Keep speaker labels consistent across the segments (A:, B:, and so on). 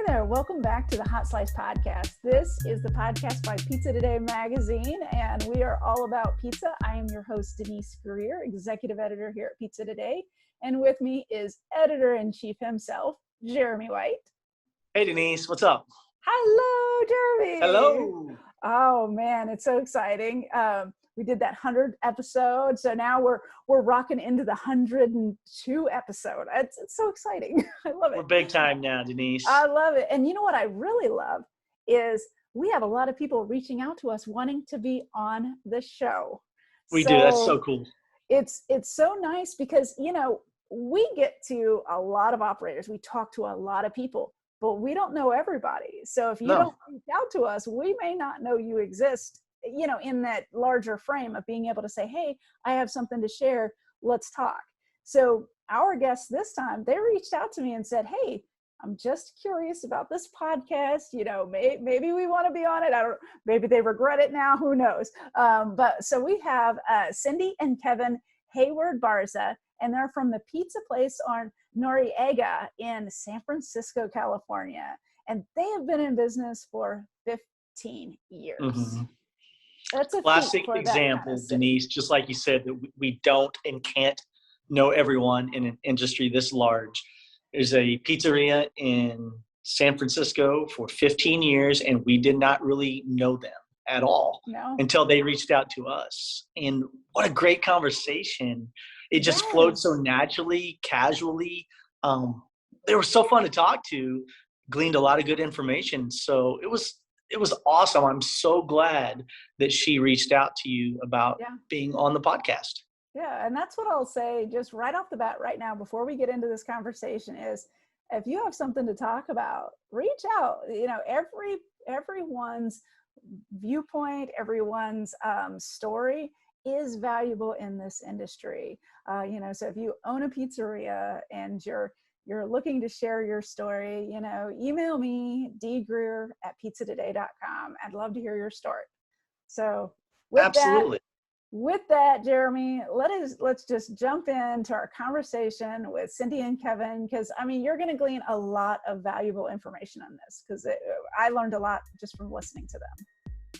A: there. Welcome back to the Hot Slice Podcast. This is the podcast by Pizza Today magazine, and we are all about pizza. I am your host, Denise Greer, executive editor here at Pizza Today. And with me is editor-in-chief himself, Jeremy White.
B: Hey, Denise, what's up?
A: Hello, Jeremy.
B: Hello.
A: Oh, man, it's so exciting. We did that 100th episode, so now we're rocking into the 102 episode. It's so exciting. I love it.
B: We're big time now, Denise.
A: I love it. And you know what I really love is we have a lot of people reaching out to us wanting to be on the show.
B: We do. That's so cool.
A: It's so nice because, you know, we get to a lot of operators. We talk to a lot of people, but we don't know everybody. So if you don't reach out to us, we may not know you exist, you know, in that larger frame of being able to say, hey, I have something to share. Let's talk. So our guests this time, they reached out to me and said, hey, I'm just curious about this podcast. You know, maybe we want to be on it. I don't, maybe they regret it now. Who knows? But so we have Cindy and Kevin Hayward-Baryza, and they're from the pizza place on Noriega in San Francisco, California. And they have been in business for 15 years.
B: Mm-hmm.
A: That's a
B: classic example, kind of Denise, just like you said, that we don't and can't know everyone in an industry this large. There's a pizzeria in San Francisco for 15 years, and we did not really know them at all until they reached out to us. And what a great conversation. It just flowed so naturally, casually. They were so fun to talk to, gleaned a lot of good information. So it was awesome. I'm so glad that she reached out to you about being on the podcast.
A: Yeah, and that's what I'll say just right off the bat right now before we get into this conversation is if you have something to talk about, reach out. You know, everyone's viewpoint, everyone's story is valuable in this industry. You know, so if you own a pizzeria and you're looking to share your story, you know, email me, dgreer@pizzatoday.com. I'd love to hear your story. So with that, Jeremy, let's just jump into our conversation with Cindy and Kevin, because I mean, you're going to glean a lot of valuable information on this because I learned a lot just from listening to them.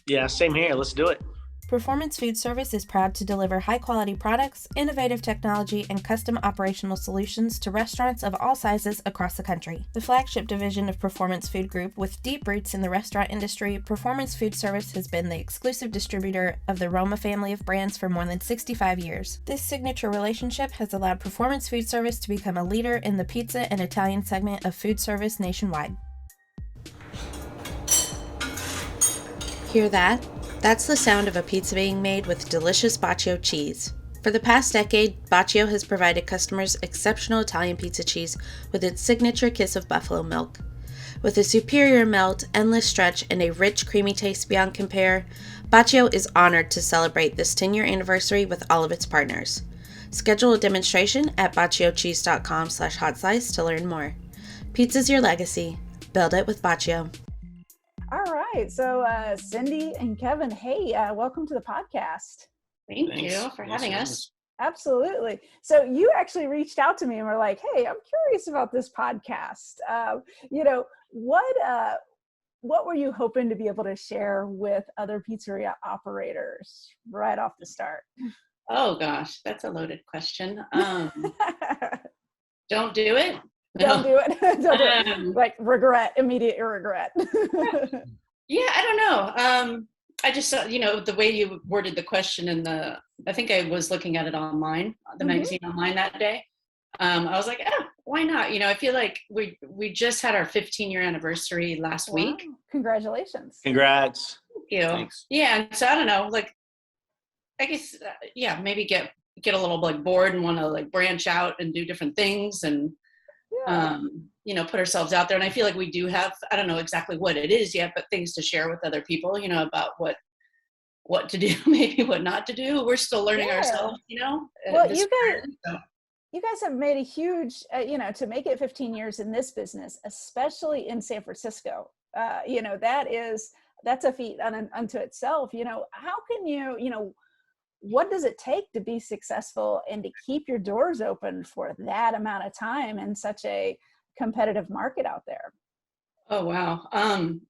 B: Yeah, same here. Let's do it.
C: Performance Food Service is proud to deliver high-quality products, innovative technology, and custom operational solutions to restaurants of all sizes across the country. The flagship division of Performance Food Group, with deep roots in the restaurant industry, Performance Food Service has been the exclusive distributor of the Roma family of brands for more than 65 years. This signature relationship has allowed Performance Food Service to become a leader in the pizza and Italian segment of food service nationwide. Hear that? That's the sound of a pizza being made with delicious Baccio cheese. For the past decade, Baccio has provided customers exceptional Italian pizza cheese with its signature kiss of buffalo milk. With a superior melt, endless stretch, and a rich, creamy taste beyond compare, Baccio is honored to celebrate this 10-year anniversary with all of its partners. Schedule a demonstration at bacciocheese.com/hotslice to learn more. Pizza's your legacy. Build it with Baccio.
A: All right. So Cindy and Kevin, hey, welcome to the podcast.
D: Thanks you for having us.
A: Absolutely. So you actually reached out to me and were like, hey, I'm curious about this podcast. You know, what were you hoping to be able to share with other pizzeria operators right off the start?
D: Oh, gosh, that's a loaded question. Don't do it.
A: Don't do it. Don't do it. Like immediate regret.
D: Yeah, I don't know. I just saw, you know, the way you worded the question I think I was looking at it online, the magazine online that day. I was like, why not? You know, I feel like we just had our 15-year anniversary last week.
A: Congratulations.
B: Congrats.
D: Thank you. Thanks. Yeah. And so I don't know, like, I guess, maybe get a little like bored and want to like branch out and do different things and, you know, put ourselves out there. And I feel like we do have, I don't know exactly what it is yet, but things to share with other people, you know, about what to do, maybe what not to do. We're still learning ourselves, you know.
A: Well, you guys have made a huge, you know, to make it 15 years in this business, especially in San Francisco, you know, that's a feat unto itself. You know, how can you know, what does it take to be successful and to keep your doors open for that amount of time in such a competitive market out there?
D: Oh, wow.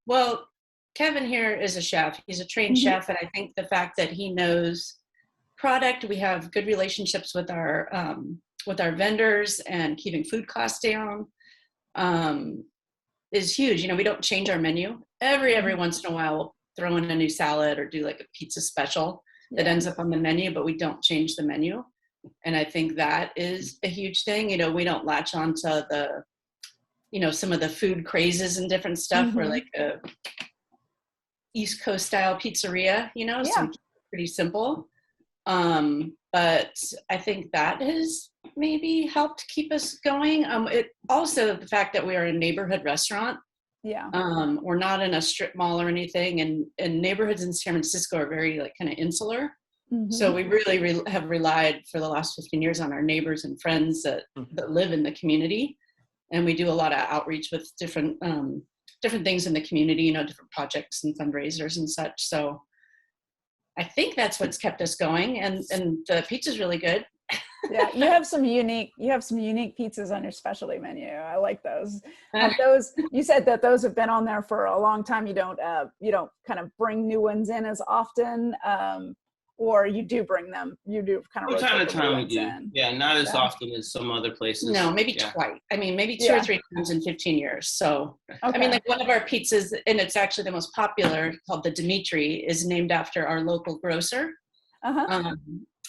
D: Well, Kevin here is a chef. He's a trained
A: Mhm.
D: chef, and I think the fact that he knows product, we have good relationships with our vendors, and keeping food costs down um, is huge. You know, we don't change our menu. Every
A: Mhm.
D: once in a while, we'll throw in a new salad or do like a pizza special that
A: Yeah.
D: ends up on the menu, but we don't change the menu. And I think that is a huge thing. You know, we don't latch on to some of the food crazes and different stuff. We're
A: Mhm.
D: like a East Coast style pizzeria, so we
A: Yeah.
D: keep it pretty simple. But I think that has maybe helped keep us going. It also the fact that we are a neighborhood restaurant.
A: Yeah.
D: We're not in a strip mall or anything, and neighborhoods in San Francisco are very like kind of insular. So
A: Mhm.
D: we really have relied for the last 15 years on our neighbors and friends that live in the community, and we do a lot of outreach with different things in the community, different projects and fundraisers and such. So I think that's what's kept us going, and the pizza's really good.
A: Yeah, you have some unique pizzas on your specialty menu. I like those. Have those, you said that those have been on there for a long time. You don't kind of bring new ones in as often, or you do bring them. You do kind of
E: From time
A: rotate
E: to
A: the new
E: time we
A: ones
E: do.
A: in.
E: Yeah, not as
A: Yeah.
E: often as some other places.
D: No, maybe
E: Yeah.
D: twice. I mean, maybe two or
A: Yeah.
D: three times in 15 years. So, I mean,
A: Okay.
D: like one of our pizzas, and it's actually the most popular, called the Dimitri, is named after our local grocer.
A: Uh-huh.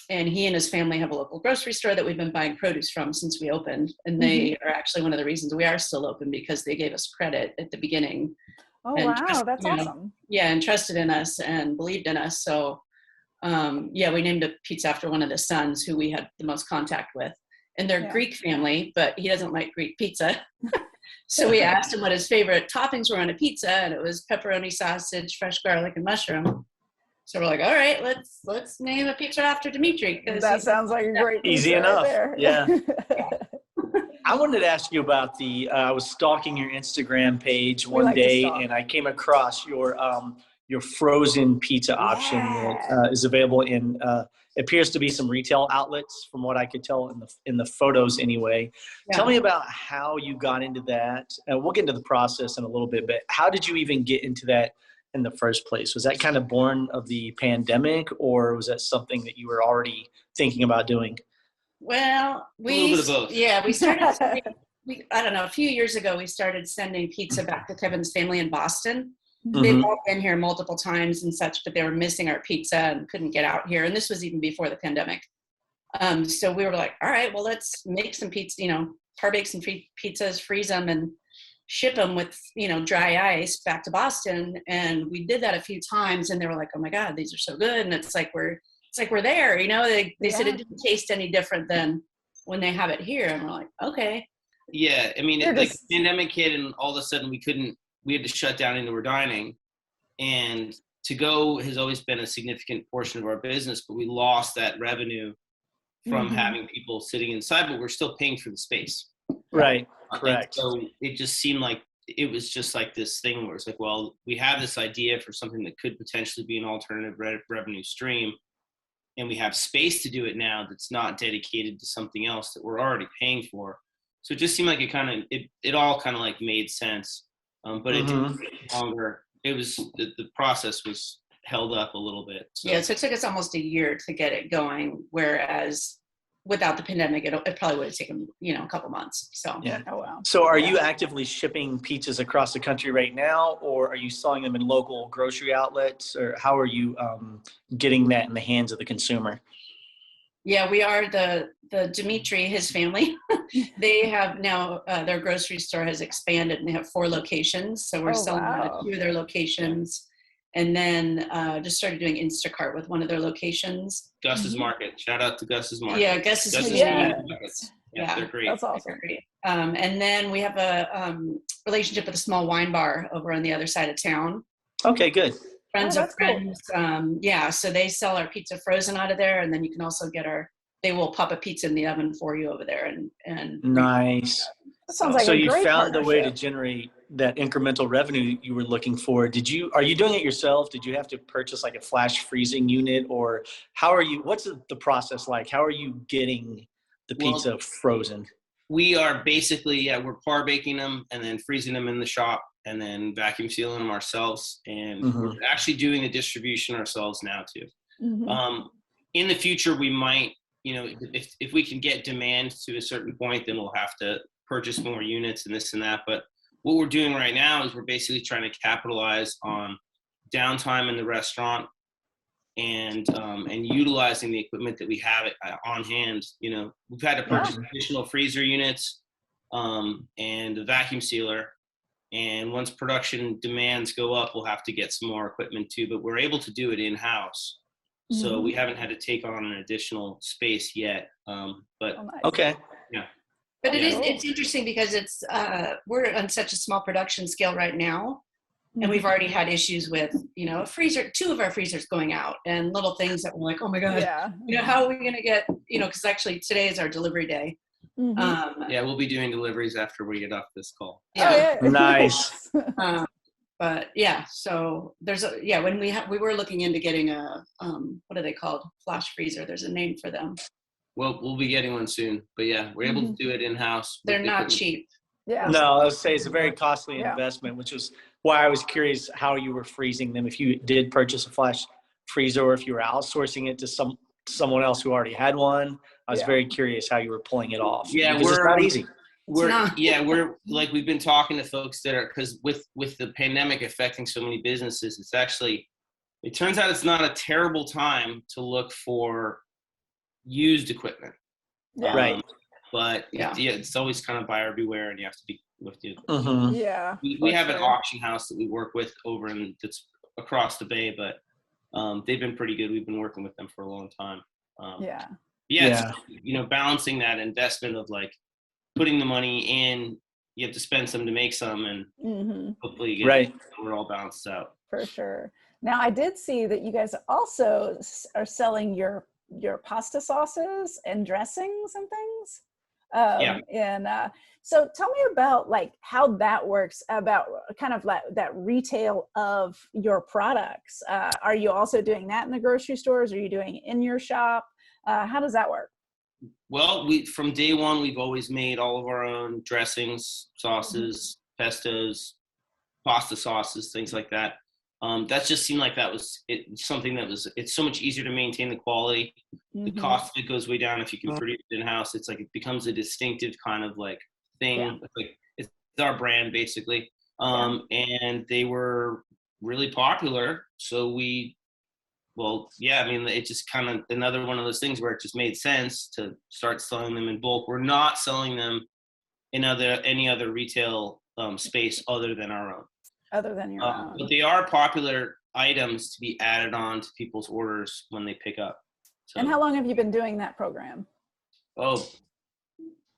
D: And he and his family have a local grocery store that we've been buying produce from since we opened. And they are actually one of the reasons we are still open, because they gave us credit at the beginning
A: Oh,
D: and
A: wow. That's awesome.
D: and trusted in us and believed in us. So yeah, we named a pizza after one of the sons who we had the most contact with. And they're
A: Yeah.
D: Greek family, but he doesn't like Greek pizza. So we asked him what his favorite toppings were on a pizza, and it was pepperoni, sausage, fresh garlic, and mushroom. So we're like, all right, let's name a pizza after Dimitri.
A: That sounds like a great
B: Easy
A: pizza right
B: enough.
A: there.
B: Yeah. I wanted to ask you about I was stalking your Instagram page
A: We
B: one
A: like to
B: day,
A: stalk.
B: and I came across your frozen pizza option that is available in appears to be some retail outlets, from what I could tell in the photos anyway.
D: Yeah.
B: Tell me about how you got into that. We'll get into the process in a little bit, but how did you even get into that in the first place? Was that kind of born of the pandemic, or was that something that you were already thinking about doing?
D: Well,
E: A little bit of both.
D: Yeah, we started. I don't know. A few years ago, we started sending pizza back to Kevin's family in Boston. They've
B: Mhm.
D: all been here multiple times and such, but they were missing our pizza and couldn't get out here. And this was even before the pandemic. So we were like, all right, well, let's make some pizza. Par bake some pizzas, freeze them, and ship them with dry ice back to Boston. And we did that a few times, and they were like, oh my God, these are so good. And it's like we're there. They said it didn't taste any different than when they have it here. And we're like, okay.
E: Yeah, I mean,
A: They're
E: like
A: just-
E: the pandemic hit, and all of a sudden we had to shut down indoor dining, and to go has always been a significant portion of our business, but we lost that revenue from
A: Mhm.
E: having people sitting inside, but we're still paying for the space.
B: Right.
E: And
B: Correct.
E: so it just seemed like it was just like this thing where it's like, well, we have this idea for something that could potentially be an alternative revenue stream, and we have space to do it now that's not dedicated to something else that we're already paying for. So it just seemed like it all kind of like made sense. But it
B: Mhm.
E: took longer. It was the process was held up a little bit. So.
D: Yeah, so it took us almost a year to get it going, whereas without the pandemic, it probably would have taken a couple months. So
B: Yeah.
A: Oh, wow.
B: So are you actively shipping pizzas across the country right now, or are you selling them in local grocery outlets, or how are you getting that in the hands of the consumer?
D: yeah, we are the Dimitri, his family. They have now their grocery store has expanded, and they have 4 locations. So we're selling out
A: wow.
D: at 2 of their locations, and then just started doing Instacart with one of their locations.
E: Gus's
A: Mhm.
E: Market. Shout out to Gus's Market.
D: Yeah, Gus's
E: Gus's
A: Yeah.
E: Community Markets. Yeah, they're great.
A: That's awesome.
D: Great. And then we have a relationship with a small wine bar over on the other side of town.
B: Okay, good.
D: Friends
A: Oh,
D: of
A: that's cool.
D: friends. Yeah, so they sell our pizza frozen out of there, and then you can also get they will pop a pizza in the oven for you over there. And
B: Nice.
A: That sounds like
B: So
A: a
B: you
A: great
B: found a way to
A: partnership.
B: generate that incremental revenue you were looking for. Are you doing it yourself? Did you have to purchase like a flash freezing unit, or what's the process like? How are you getting the pizza frozen?
E: We are basically, we're par baking them and then freezing them in the shop. and then vacuum sealing them ourselves. And we're actually doing the distribution ourselves now too. In the future, we might, if we can get demand to a certain point, then we'll have to purchase more units and this and that. But what we're doing right now is we're basically trying to capitalize on downtime in the restaurant and utilizing the equipment that we have on hand. We've had to purchase additional freezer units and a vacuum sealer. And once production demands go up, we'll have to get some more equipment too, but we're able to do it in-house. So we haven't had to take on an additional space yet. But
B: okay.
E: Yeah.
D: But it's interesting because we're on such a small production scale right now. And we've already had issues with, two of our freezers going out and little things that we're like, oh my God, how are we going to get, because actually today is our delivery day.
E: We'll be doing deliveries after we get off this call.
D: Yeah.
B: Nice.
D: But yeah, so there's when we were looking into getting a, what are they called? Flash freezer. There's a name for them.
E: Well, we'll be getting one soon, but yeah, we're able to do it in-house.
D: They're not cheap.
A: Yeah.
B: No, I would say it's a very costly investment, which was why I was curious how you were freezing them. If you did purchase a flash freezer or if you were outsourcing it to someone else who already had one. I was very curious how you were pulling it off.
E: Yeah,
B: it's not easy.
E: We're like, we've been talking to folks that are, because with the pandemic affecting so many businesses, it turns out it's not a terrible time to look for used equipment.
B: Right.
E: But it's always kind of buyer beware, and you have to be with you.
A: Yeah.
E: We have an auction house that we work with over that's across the bay, but they've been pretty good. We've been working with them for a long time. It's, balancing that investment of like putting the money in, you have to spend some to make some, and hopefully you get it all balanced out.
A: For sure. Now I did see that you guys also are selling your pasta sauces and dressings and things. So tell me about like how that works, about kind of like that retail of your products. Are you also doing that in the grocery stores? Are you doing it in your shop? How does that work?
E: Well, from day one, we've always made all of our own dressings, sauces, pestos, pasta sauces, things like that. That just seemed like something that it's so much easier to maintain the quality. The cost of it goes way down if you can produce it in-house. It's like, it becomes a distinctive kind of like thing. It's our brand basically. And they were really popular. So it's just kind of another one of those things where it just made sense to start selling them in bulk. We're not selling them in any other retail space other than our own.
A: Other than your own.
E: But they are popular items to be added on to people's orders when they pick up. So,
A: and how long have you been doing that program?
E: Oh,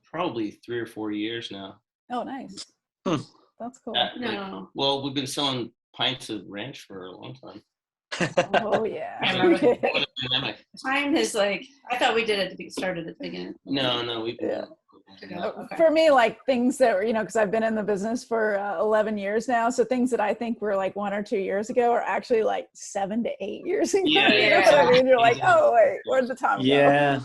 E: probably 3 or 4 years now.
A: Oh, nice. That's cool.
E: Well, we've been selling pints of ranch for a long time.
A: Oh yeah.
D: Time is like, I thought we did it started at the beginning.
E: No, we've been.
D: Okay.
A: For me, like things that were, because I've been in the business for 11 years now. So things that I think were like 1 or 2 years ago are actually like 7 to 8 years ago.
E: Yeah.
A: You know what I mean? You're like, oh wait, where'd the time go?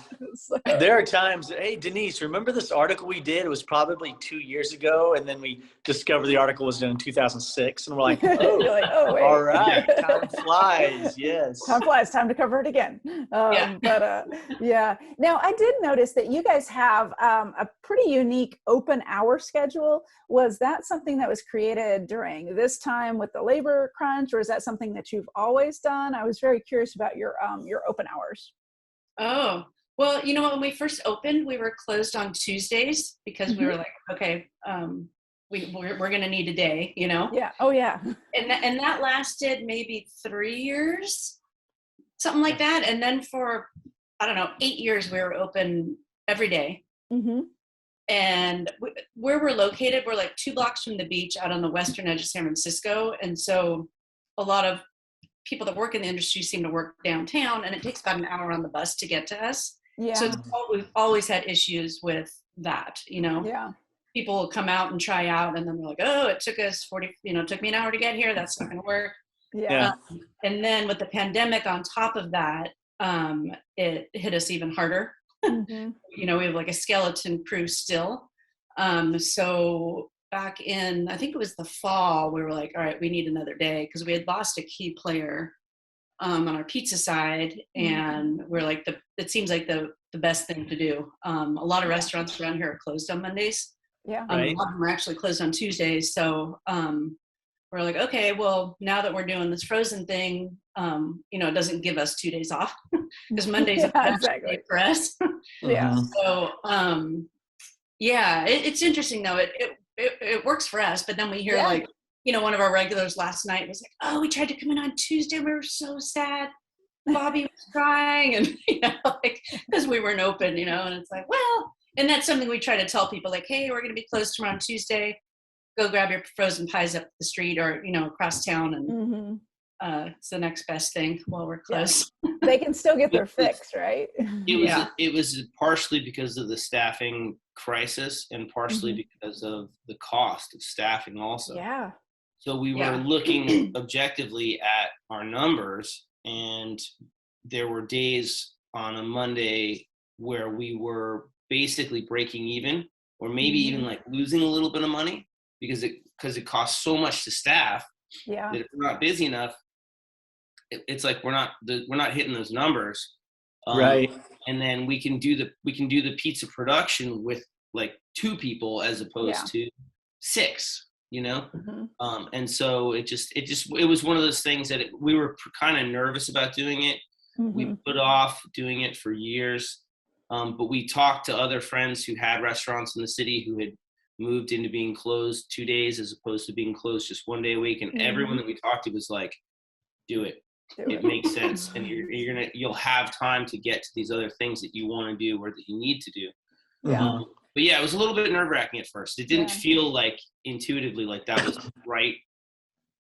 B: There are times, hey, Denise, remember this article we did? It was probably 2 years ago. And then we discovered the article was done in 2006. And we're like, oh
A: wait.
B: All right. Time flies. Yes.
A: Time flies. Time to cover it again. But Now I did notice that you guys have a pretty unique open hour schedule. Was that something that was created during this time with the labor crunch, or is that something that you've always done? I was very curious about your open hours.
D: Oh, well, when we first opened, we were closed on Tuesdays because we were like, okay, we're going to need a day,
A: Yeah. Oh yeah.
D: And that lasted maybe 3 years, something like that. And then for, 8 years, we were open every day. And where we're located, we're like 2 blocks from the beach out on the western edge of San Francisco. And so a lot of people that work in the industry seem to work downtown, and it takes about an hour on the bus to get to us. Yeah. So we've always had issues with that, Yeah. People will come out and try out, and then they're like, oh, it took us took me an hour to get here. That's not going to work.
A: Yeah.
D: And then with the pandemic on top of that, it hit us even harder. We have like a skeleton crew still. So back in, I think it was the fall, we were like, all right, we need another day, because we had lost a key player on our pizza side, and we're like, it seems like the best thing to do. A lot of restaurants around here are closed on Mondays.
A: Yeah.
B: Right.
D: A lot of them are actually closed on Tuesdays. So we're like, okay, well, now that we're doing this frozen thing, it doesn't give us 2 days off, because Monday's a production day for us.
A: Yeah.
D: So it's interesting though. It works for us, but then we hear like, one of our regulars last night was like, oh, we tried to come in on Tuesday. We were so sad. Bobby was crying, and because we weren't open, and it's like, well, and that's something we try to tell people, like, hey, we're going to be closed tomorrow on Tuesday. Go grab your frozen pies up the street or, across town, and it's the next best thing while we're closed.
A: Yeah. They can still get their fix, right?
E: It was partially because of the staffing crisis, and partially because of the cost of staffing also.
A: Yeah.
E: So we were looking objectively at our numbers, and there were days on a Monday where we were basically breaking even, or maybe even like losing a little bit of money, because it costs so much to staff that if we're not busy enough, it's like we're not hitting those numbers.
B: Right.
E: And then we can do the pizza production with like 2 people as opposed to 6. And so it was one of those things that we were kind of nervous about doing it. We put off doing it for years, but we talked to other friends who had restaurants in the city who had moved into being closed 2 days as opposed to being closed just 1 day a week, and everyone that we talked to was like, do it. It makes sense, and you'll have time to get to these other things that you want to do or that you need to do. But it was a little bit nerve-wracking at first. It didn't feel like intuitively like that was the right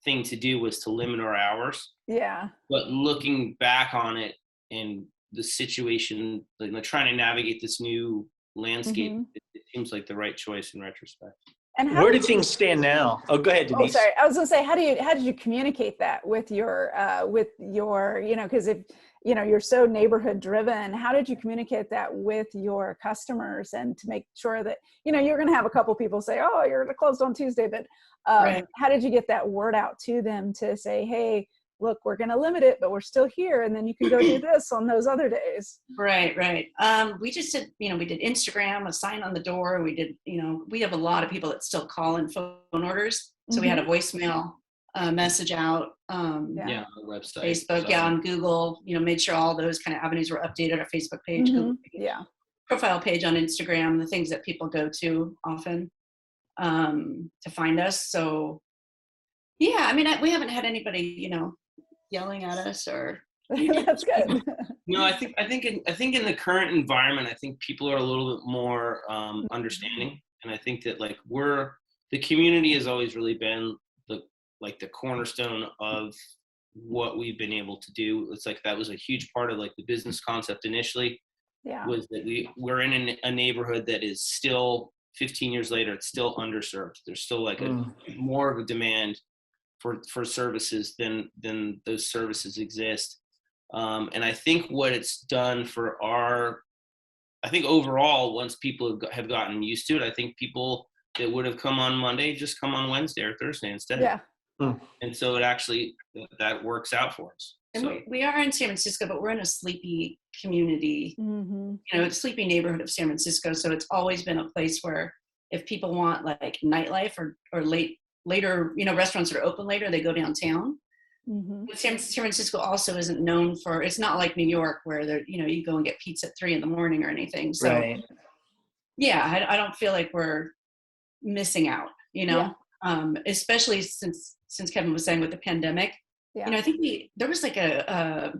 E: thing to do, was to limit our hours.
A: Yeah.
E: But looking back on it and the situation, like trying to navigate this new landscape, it seems like the right choice in retrospect.
A: And
B: where do things stand now? Oh, go ahead, Denise.
A: Oh, sorry. I was going to say, how did you communicate that with your, because if, you're so neighborhood driven, how did you communicate that with your customers, and to make sure that, you're going to have a couple people say, oh, you're closed on Tuesday, but how did you get that word out to them to say, hey, look, we're going to limit it, but we're still here, and then you can go do this on those other days?
D: Right. We just did, we did Instagram, a sign on the door. We did, we have a lot of people that still call in phone orders. So we had a voicemail message out,
E: on the website,
D: Facebook, on Google, made sure all those kind of avenues were updated, our Facebook page, Google page, profile page on Instagram, the things that people go to often to find us. So, we haven't had anybody, yelling at us or.
A: That's good.
E: I think in the current environment, I think people are a little bit more understanding, and I think that like the community has always really been the cornerstone of what we've been able to do. It's like that was a huge part of like the business concept initially. Was that we're in a neighborhood that is still 15 years later, it's still underserved. There's still like more of a demand for services than those services exist. And I think what it's done for I think overall, once people have gotten used to it, I think people that would have come on Monday just come on Wednesday or Thursday instead.
A: Yeah.
E: And so it actually, that works out for us.
D: And
E: so.
D: we are in San Francisco, but we're in a sleepy community, a sleepy neighborhood of San Francisco. So it's always been a place where if people want like nightlife or later, restaurants that are open later, they go downtown. But San Francisco also isn't known for, it's not like New York where there, you go and get pizza at 3 a.m. or anything. So I don't feel like we're missing out, especially since Kevin was saying with the pandemic. I think there was like a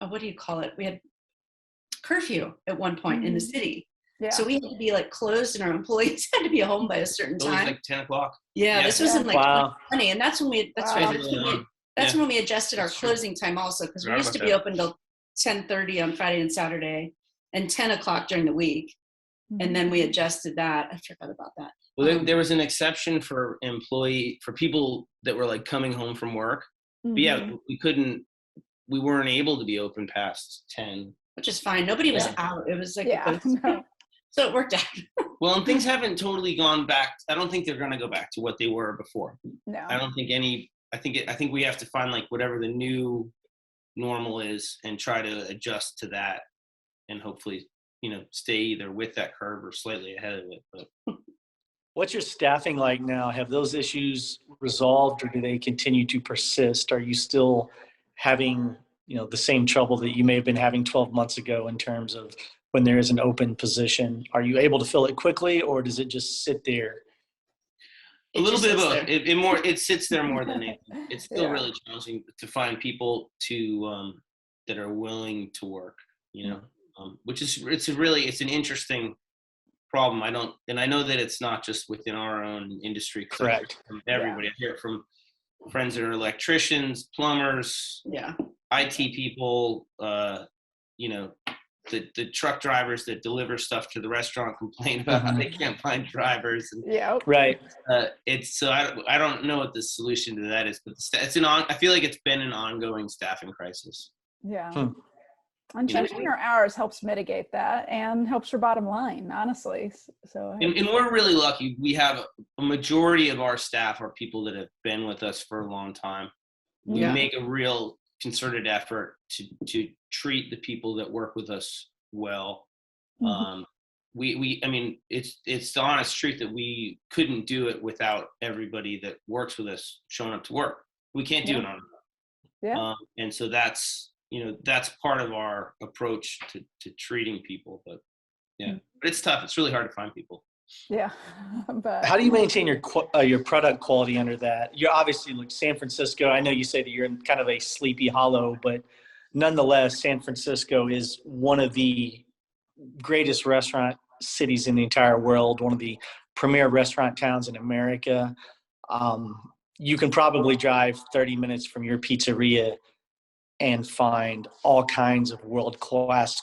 D: what do you call it? We had curfew at one point in the city. So we had to be like closed, and our employees had to be home by a certain time.
E: It was like 10 o'clock.
D: This was in like 2020, and that's when we adjusted our closing time also, because we used to be open till 10:30 on Friday and Saturday, and 10 o'clock during the week, and then we adjusted that. I forgot about that.
E: Well, there was an exception for people that were like coming home from work. But we weren't able to be open past 10.
D: Which is fine. Nobody was out. It was like, So it worked out.
E: Well, and things haven't totally gone back. I don't think they're going to go back to what they were before.
A: No.
E: I don't think I think we have to find like whatever the new normal is and try to adjust to that, and hopefully, stay either with that curve or slightly ahead of it. But
B: what's your staffing like now? Have those issues resolved, or do they continue to persist? Are you still having, the same trouble that you may have been having 12 months ago in terms of when there is an open position? Are you able to fill it quickly, or does it just sit there?
E: A little bit of both. It sits there more than anything. It's still really challenging to find people that are willing to work, which is, it's an interesting problem. I know that it's not just within our own industry.
B: Correct.
E: From everybody. I hear it from friends that are electricians, plumbers, IT people, the truck drivers that deliver stuff to the restaurant complain about how they can't find drivers.
B: Right.
E: So I don't know what the solution to that is, but I feel like it's been an ongoing staffing crisis.
A: Yeah. And changing your hours helps mitigate that and helps your bottom line, honestly. So
E: and we're really lucky. We have a majority of our staff are people that have been with us for a long time. We make a real concerted effort to treat the people that work with us well. I mean, it's the honest truth that we couldn't do it without everybody that works with us showing up to work. We can't do it on our own. And so that's part of our approach to treating people. But but it's tough. It's really hard to find people.
A: Yeah. But
B: how do you maintain your product quality under that? You're obviously like San Francisco. I know you say that you're in kind of a Sleepy Hollow, but nonetheless, San Francisco is one of the greatest restaurant cities in the entire world, one of the premier restaurant towns in America. You can probably drive 30 minutes from your pizzeria and find all kinds of world-class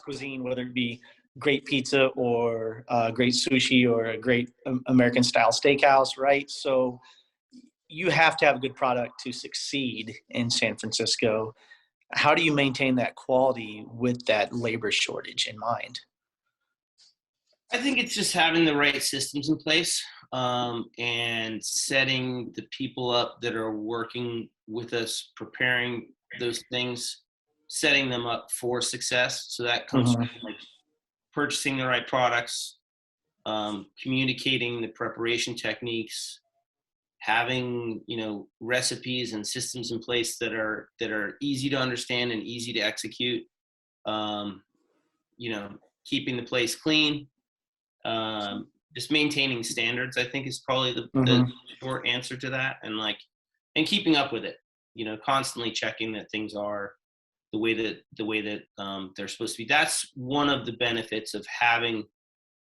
B: cuisine, whether it be great pizza or great sushi or a great American style steakhouse, right? So you have to have a good product to succeed in San Francisco. How do you maintain that quality with that labor shortage in mind?
E: I think it's just having the right systems in place, and setting the people up that are working with us, preparing those things, setting them up for success. So that comes from like purchasing the right products, communicating the preparation techniques, having recipes and systems in place that are easy to understand and easy to execute. Keeping the place clean, just maintaining standards, I think, is probably the short answer to that, and keeping up with it. Constantly checking that things are the way that they're supposed to be. That's one of the benefits of having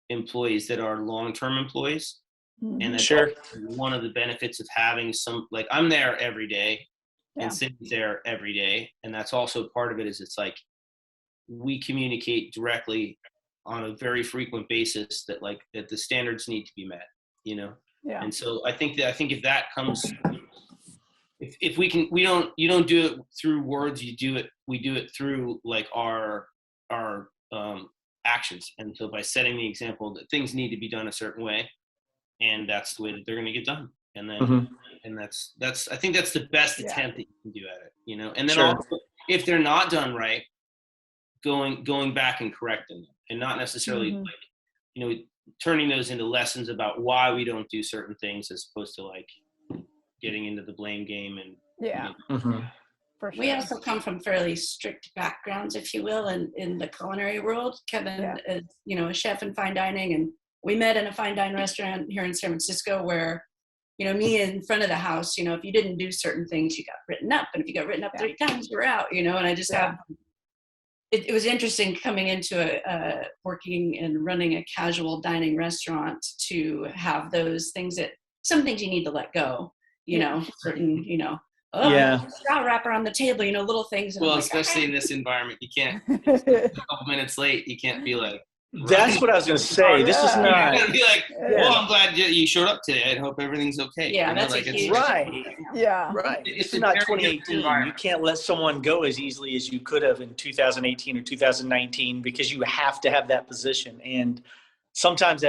E: employees that are long-term employees. And that's one of the benefits of having like I'm there every day and Cindy's there every day. And that's also part of it, is it's like we communicate directly on a very frequent basis that the standards need to be met, And so I think if that comes, if we can, you don't do it through words, we do it through like our actions. And so by setting the example that things need to be done a certain way, and that's the way that they're going to get done. And then, and that's, I think that's the best attempt that you can do at it, and then also, if they're not done right, going back and correcting them, and not necessarily turning those into lessons about why we don't do certain things, as opposed to like getting into the blame game. And
A: For sure.
D: We also come from fairly strict backgrounds, if you will, in the culinary world. Kevin is, a chef in fine dining, and we met in a fine dine restaurant here in San Francisco where, me in front of the house, if you didn't do certain things, you got written up. And if you got written up 3 times, you're out, and I just have, it was interesting coming into working and running a casual dining restaurant to have those things some things you need to let go, certain, straw wrapper on the table, little things.
E: Well, especially in this environment, you can't, a couple minutes late, you can't be like,
B: That's what I was going to say. This is
E: You're
B: not.
E: gonna be like, well, I'm glad you showed up today. I hope everything's okay.
D: Yeah,
E: you know,
D: that's
E: like,
D: a
E: it's
D: huge
B: Right.
A: Yeah.
B: Right.
E: It's
B: This
E: a
B: is not
E: very different
B: 2018. You
E: environment.
B: can't let someone go as easily as you could have in 2018 or 2019 because you have to have that position. And sometimes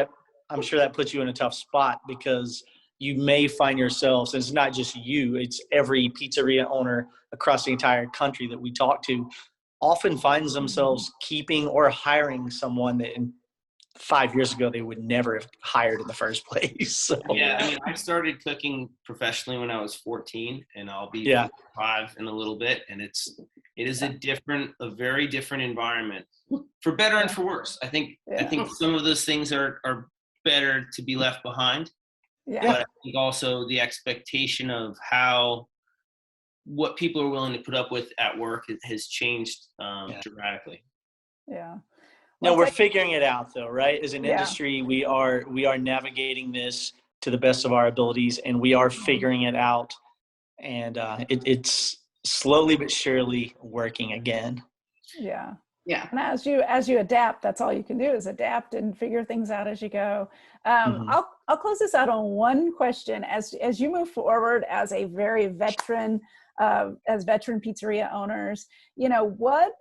B: I'm sure that puts you in a tough spot because you may find yourselves, and it's not just you, it's every pizzeria owner across the entire country that we talk to, often finds themselves keeping or hiring someone that in 5 years ago they would never have hired in the first place. So.
E: Yeah, I mean, I started cooking professionally when I was 14, and I'll be 5 in a little bit, and it is a very different environment, for better and for worse. I think some of those things are better to be left behind.
A: Yeah.
E: But I think also the expectation of what people are willing to put up with at work has changed dramatically.
A: Yeah.
B: No, we're figuring it out though, right? As an industry, we are navigating this to the best of our abilities, and we are figuring it out. And it's slowly but surely working again.
A: Yeah.
D: Yeah.
A: And as you adapt, that's all you can do is adapt and figure things out as you go. I'll close this out on one question. As you move forward as a very veteran, as veteran pizzeria owners, you know,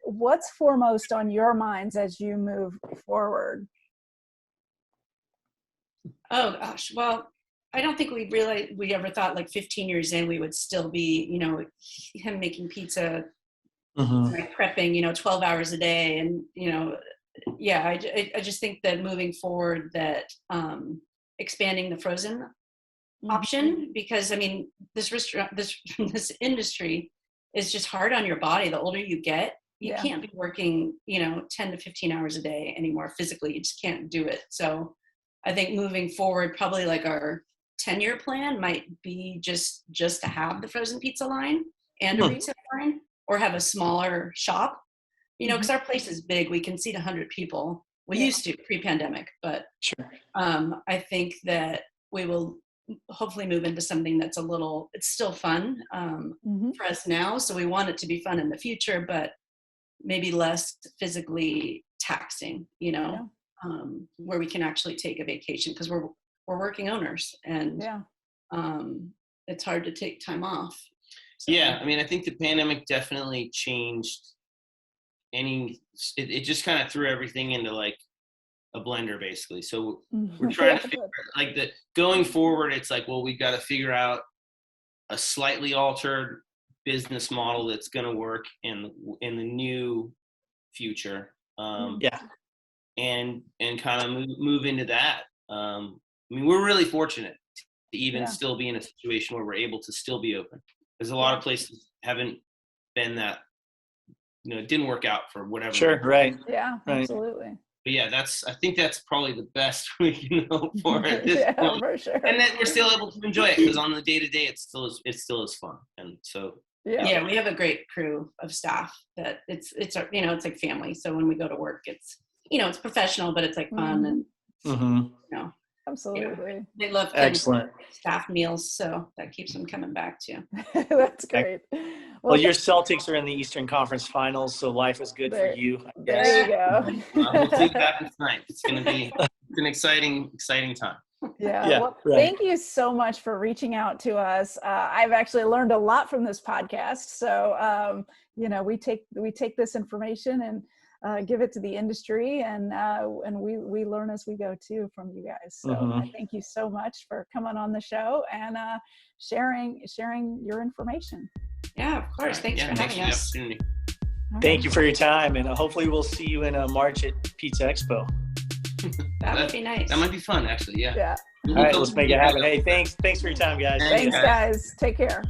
A: what's foremost on your minds as you move forward?
D: Oh gosh. Well, I don't think we ever thought like 15 years in we would still be, you know, him making pizza, like prepping, you know, 12 hours a day. And, you know, yeah, I just think that moving forward that expanding the frozen option, because I mean, this industry is just hard on your body. The older you get, you can't be working, you know, 10 to 15 hours a day anymore physically. You just can't do it. So I think moving forward, probably like our 10-year plan might be just to have the frozen pizza line and a retail line, or have a smaller shop, you know, because our place is big. We can seat 100 people. We used to pre-pandemic, but I think that we will hopefully move into something that's it's still fun for us now. So we want it to be fun in the future, but maybe less physically taxing, you know, where we can actually take a vacation, because we're working owners, and it's hard to take time off. So.
E: Yeah, I mean, I think the pandemic definitely changed it just kind of threw everything into like a blender basically. So we're trying to figure like that going forward. It's like, well, we've got to figure out a slightly altered business model that's going to work in the new future. And kind of move into that. I mean, we're really fortunate to even still be in a situation where we're able to still be open. There's a lot of places haven't been that, you know, it didn't work out for whatever.
B: Sure, right.
A: Yeah,
B: right.
A: Absolutely.
E: But yeah, I think that's probably the best we can hope for at this point.
A: For sure.
E: And then we're still able to enjoy it, because on the day-to-day, it still is fun. And so.
D: Yeah, we have a great crew of staff that it's you know, it's like family. So when we go to work, it's, you know, it's professional, but it's like fun and, you know.
A: Absolutely.
D: Yeah. They love
B: excellent
D: staff meals, so that keeps them coming back too.
A: That's great.
B: Well, your Celtics are in the Eastern Conference Finals, so life is good for you.
A: There you go.
E: We'll see what happens tonight. It's going to be an exciting time.
A: Yeah. Well, thank you so much for reaching out to us. I've actually learned a lot from this podcast. So, you know, we take this information and give it to the industry, and we learn as we go too from you guys. So I thank you so much for coming on the show and sharing your information.
D: Yeah, of course. Thanks for having us.
B: Thank you for your time, and hopefully we'll see you in March at Pizza Expo.
D: That would be nice.
E: That might be fun, actually. Yeah.
B: All right, let's make it happen. Hey, thanks for your time, guys.
A: Thanks, guys. Take care.